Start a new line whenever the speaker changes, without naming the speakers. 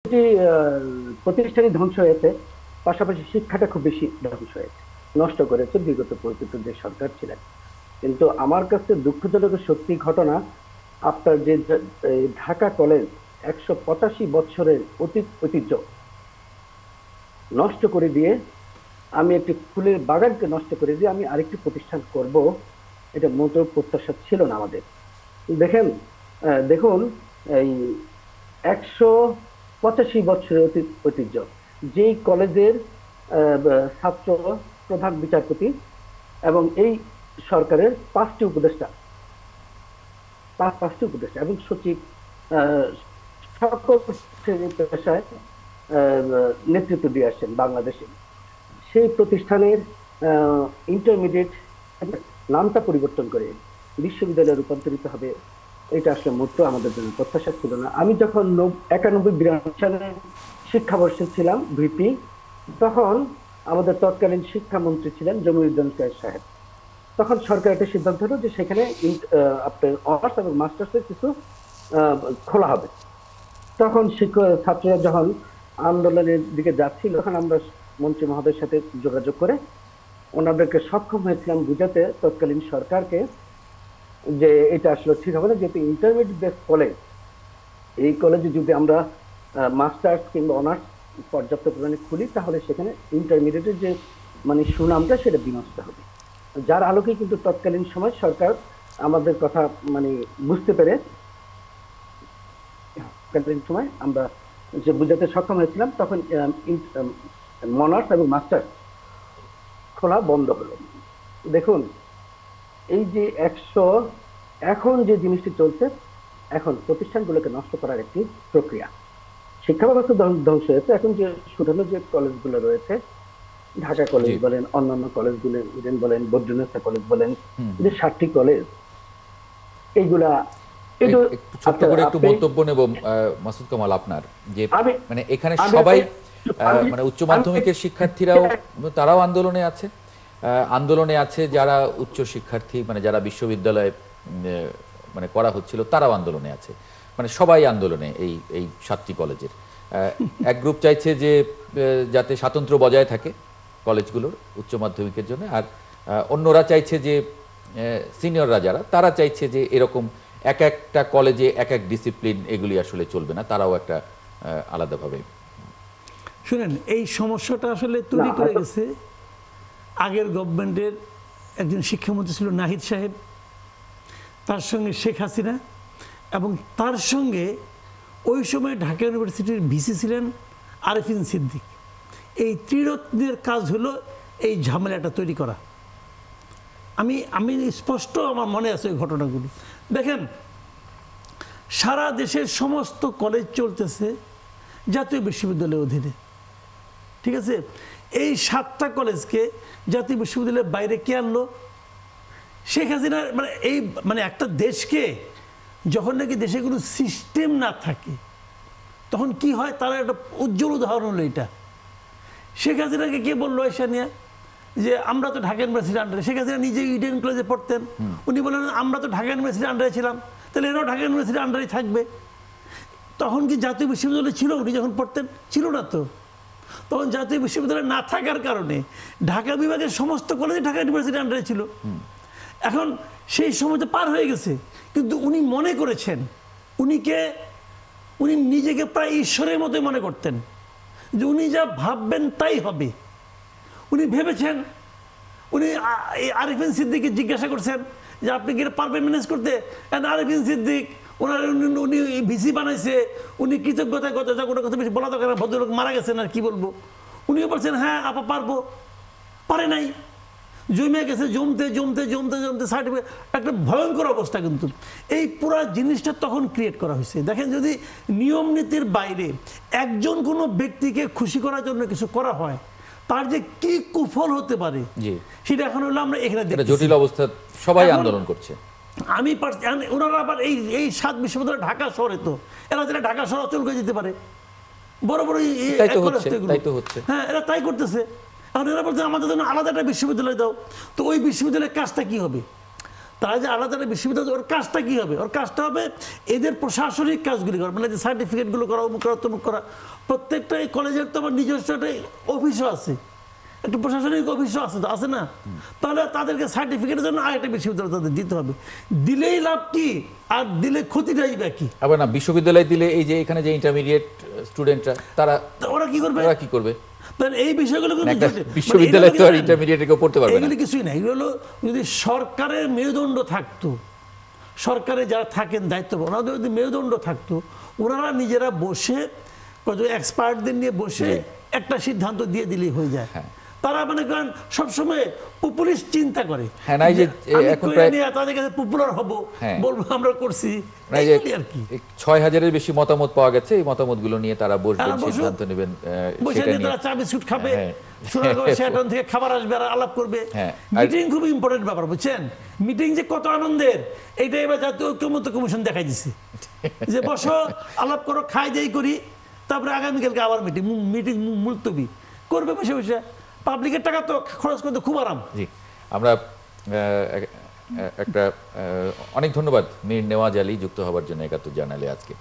যে প্রতিষ্ঠানই ধ্বংস হয়েছে, পাশাপাশি শিক্ষাটা খুব বেশি ধ্বংস হয়েছে, নষ্ট করেছে বিগত পরিচিত যে সরকার ছিলেন। কিন্তু আমার কাছে দুঃখজনক সত্যি ঘটনা, আপনার যে এই ঢাকা কলেজ 185 বছরের ঐতিহ্য নষ্ট করে দিয়ে, আমি একটি ফুলের বাগানকে নষ্ট করে দিয়ে আমি আরেকটি প্রতিষ্ঠান করব, এটা মোটেও প্রত্যাশা ছিল না আমাদের। দেখেন, দেখুন, এই 185 বছরের ঐতিহ্য, যেই কলেজের ছাত্র প্রধান বিচারপতি এবং এই সরকারের পাঁচটি উপদেষ্টা এবং সচিব, আহ, সকল শ্রেণী পেশায় নেতৃত্ব দিয়ে আসছেন বাংলাদেশে, সেই প্রতিষ্ঠানের ইন্টারমিডিয়েট নামটা পরিবর্তন করে বিশ্ববিদ্যালয়ে রূপান্তরিত হবে, এটা আসলে মোটেও আমাদের জন্য প্রত্যাশা ছিল না। আমি যখন 91-92 সালে শিক্ষাবর্ষে ছিলাম ভিপি, তখন আমাদের তৎকালীন শিক্ষামন্ত্রী ছিলেন জমিরুদ্দিন কায়েস সাহেব। তখন সরকার একটা সিদ্ধান্ত হলো যে সেখানে আপনার অনার্স এবং মাস্টার্সের কিছু আহ, খোলা হবে। তখন শিক্ষক ছাত্ররা যখন আন্দোলনের দিকে যাচ্ছিল, তখন আমরা মন্ত্রী মহোদয়ের সাথে যোগাযোগ করে ওনাদেরকে সক্ষম হয়েছিলাম বুঝাতে, তৎকালীন সরকারকে, যে এটা আসলে ঠিক হবে না, যেহেতু ইন্টারমিডিয়েট বেস কলেজ, এই কলেজে যদি আমরা মাস্টার্স কিংবা অনার্স পর্যাপ্ত পরিমাণে খুলি, তাহলে সেখানে ইন্টারমিডিয়েটের যে মানে সুনামটা সেটা বিনষ্ট হবে। যার আলোকে কিন্তু তৎকালীন সময় সরকার আমাদের কথা মানে বুঝতে পেরে, তৎকালীন সময় আমরা যে বুঝাতে সক্ষম হয়েছিলাম, তখন মনার্স এবং মাস্টার্স খোলা বন্ধ হলো। দেখুন, এই যে এখন যে জিনিসটি চলছে, এখন প্রতিষ্ঠানগুলোকে নষ্ট করার একটি প্রক্রিয়া, শিক্ষা ব্যবস্থা ধ্বংস হয়েছে। এখন যে শুধু যে কলেজগুলো রয়েছে, ঢাকা
জি।
কলেজ বলেন, অন্যান্য কলেজগুলো ইডেন বলেন, বদরুন্নেসা কলেজ বলেন,
হুম,
যে
হুম।
7টি কলেজ, এইগুলা একটু
একটু ছোট্ট
আপনার
করে একটু
আপনি
মন্তব্য নেব, মাসুদ কামাল আপনার, যে
আমি
মানে এখানে
আমি
সবাই
আমি
মানে উচ্চ
আমি
মাধ্যমিকের শিক্ষার্থীরাও তারাও আন্দোলনে আছে। আন্দোলনে আছে যারা উচ্চ শিক্ষার্থী, মানে যারা বিশ্ববিদ্যালয়ে মানে করা হচ্ছিল তারাও আন্দোলনে আছে। মানে সবাই আন্দোলনে এই এই 7টি কলেজের। এক গ্রুপ চাইছে যে যাতে স্বাতন্ত্র্য বজায় থাকে কলেজগুলোর উচ্চ মাধ্যমিকের জন্য, আর অন্যরা চাইছে যে সিনিয়ররা যারা তারা চাইছে যে এরকম এক একটা কলেজে এক এক ডিসিপ্লিন, এগুলি আসলে চলবে না, তারাও একটা আলাদাভাবে।
শুনেন, এই সমস্যাটা আসলে
না
তৈরি করে গেছে আগের গভর্নমেন্টের একজন শিক্ষামন্ত্রী ছিল নাহিদ সাহেব, তার সঙ্গে শেখ হাসিনা, এবং তার সঙ্গে ওই সময় ঢাকা ইউনিভার্সিটির ভিসি ছিলেন আরেফিন সিদ্দিক। এই ত্রিরত্নের কাজ হলো এই ঝামেলাটা তৈরি করা। আমি আমি স্পষ্ট আমার মনে আছে ওই ঘটনাগুলো। দেখেন, সারা দেশের সমস্ত কলেজ চলতেছে জাতীয় বিশ্ববিদ্যালয়ের অধীনে, ঠিক আছে? এই 7টা কলেজকে জাতীয় বিশ্ববিদ্যালয়ের বাইরে কে আনলো? শেখ হাসিনার মানে এই মানে একটা দেশকে যখন নাকি দেশে কোনো সিস্টেম না থাকে, তখন কি হয়, তারা একটা উজ্জ্বল উদাহরণ হলো এটা। শেখ হাসিনাকে কে বললো এসে নিয়ে যে আমরা তো ঢাকা ইউনিভার্সিটির আন্ডারে, শেখ হাসিনা নিজে ইডেন কলেজে পড়তেন, উনি বললেন আমরা তো ঢাকা ইউনিভার্সিটির আন্ডারে ছিলাম, তাহলে এরাও ঢাকা ইউনিভার্সিটির আন্ডারেই থাকবে। তখন কি জাতীয় বিশ্ববিদ্যালয় ছিল উনি যখন পড়তেন? ছিল না তো। তখন জাতীয় বিশ্ববিদ্যালয় না থাকার কারণে ঢাকা বিভাগের সমস্ত কলেজে ঢাকা ইউনিভার্সিটির আন্ডারে ছিল। এখন সেই সময় তো পার হয়ে গেছে, কিন্তু উনি মনে করেছেন, উনি নিজেকে প্রায় ঈশ্বরের মতোই মনে করতেন, যে উনি যা ভাববেন তাই হবে। উনি ভেবেছেন, উনি আরিফিন সিদ্দিককে জিজ্ঞাসা করছেন যে আপনি কি পারবেন ম্যানেজ করতে? আরিফিন সিদ্দিক ওনার উনি ভিসি বানাইছে, উনি কৃতজ্ঞতা কথা কোনো কথা বেশি বলা দরকার না, ভদ্রলোক মারা গেছেন আর কি বলবো। উনিও বলছেন হ্যাঁ আপা পারবো, পারে নাই, জমে গেছে, জমতে জমতে জমতে জমতে সার্টিফিকেট, একটা ভয়ঙ্কর অবস্থা। কিন্তু এই পুরা জিনিসটা তখন ক্রিয়েট করা হয়েছে। দেখেন, যদি নিয়ম নীতির বাইরে একজন কোনো ব্যক্তিকে খুশি করার জন্য কিছু করা হয়, তার যে কি কুফল হতে পারে,
জি,
সেটা এখন হলো আমরা এখানে
এটা
দেখতেছি।
জটিল অবস্থা, সবাই
এখন
আন্দোলন করছে।
আমি ওনারা আবার এই এই 7 বিশ্ববিদ্যালয় ঢাকা শহরে, তো এরা যেটা ঢাকা শহর অচল করে যেতে পারে, বড় বড়
তাই তো হচ্ছে, তাই তো হচ্ছে।
হ্যাঁ, এরা তাই করতেছে। এখন এরা বলছে আমাদের জন্য আলাদা একটা বিশ্ববিদ্যালয় দাও। তো ওই বিশ্ববিদ্যালয়ের কাজটা কি হবে? তারা যে আলাদা একটা বিশ্ববিদ্যালয়, ওর কাজটা কি হবে? ওর কাজটা হবে এদের প্রশাসনিক কাজগুলি করা, মানে যে সার্টিফিকেটগুলো করা, অমুক করা, তমুক করা। প্রত্যেকটা এই কলেজের তো আমার নিজস্ব একটা অফিসও আছে, একটা প্রশাসনিক অফিসও আছে, তো আছে না? তাহলে তাদেরকে সার্টিফিকেটের জন্য আরেকটা বিশ্ববিদ্যালয় তাদের দিতে হবে। দিলেই লাভ কি, আর দিলে ক্ষতিটাই বা কি?
আবার না, বিশ্ববিদ্যালয় দিলে এই যে এখানে যে ইন্টারমিডিয়েট স্টুডেন্টরা তারা
ওরা কি করবে?
ওরা কি করবে?
তাহলে এই বিষয়গুলো কিন্তু
একটা
জটিল।
বিশ্ববিদ্যালয় তো আর
মানে এগুলো
ইন্টারমিডিয়েটে কেউ পড়তে পারবে না।
এগুলি কিছুই না। এগুলো হলো যদি সরকারের মেরুদণ্ড থাকতো, সরকারে যারা থাকেন দায়িত্ব, ওনাদের যদি মেরুদণ্ড থাকতো, ওনারা নিজেরা বসে কত এক্সপার্টদের নিয়ে বসে একটা সিদ্ধান্ত দিয়ে দিলেই হয়ে যায়। তারা মানে করেন সবসময় পপুলিস্ট চিন্তা করে,
হ্যাঁ, না এই যে এখন প্রায়
তাদের কাছে পপুলার হবো,
হ্যাঁ,
বলবো আমরা করছি,
না এই যে
এইগুলি আর কি।
6000-এর বেশি মতামত পাওয়া গেছে। এই মতামতগুলো নিয়ে তারা বসবেন,
তারা বসুক,
সিদ্ধান্ত নেবেন
বসে
সেটা
নিয়ে
নিয়ে।
তারা চা বিস্কুট খাবে,
হ্যাঁ।
সেখান থেকে খাবার আসবে আর আলাপ করবে।
হ্যাঁ,
মিটিং খুব ইম্পর্টেন্ট ব্যাপার, বুঝছেন? মিটিং যে কত আনন্দের, এইটা এবার জাতীয় ঐক্যমত্য কমিশন দেখাই দিচ্ছে, যে বসো, আলাপ করো, খাই দেই করি, তারপরে আগামীকালকে আবার মিটিং, মিটিং মুলতবি করবে বসে বসে। পাবলিকের টাকা তো খরচ করতে খুব আরাম।
জি, আমরা একটা অনেক ধন্যবাদ মীর নেওয়াজ আলী যুক্ত হওয়ার জন্য ৭১ জার্নালে আজকে।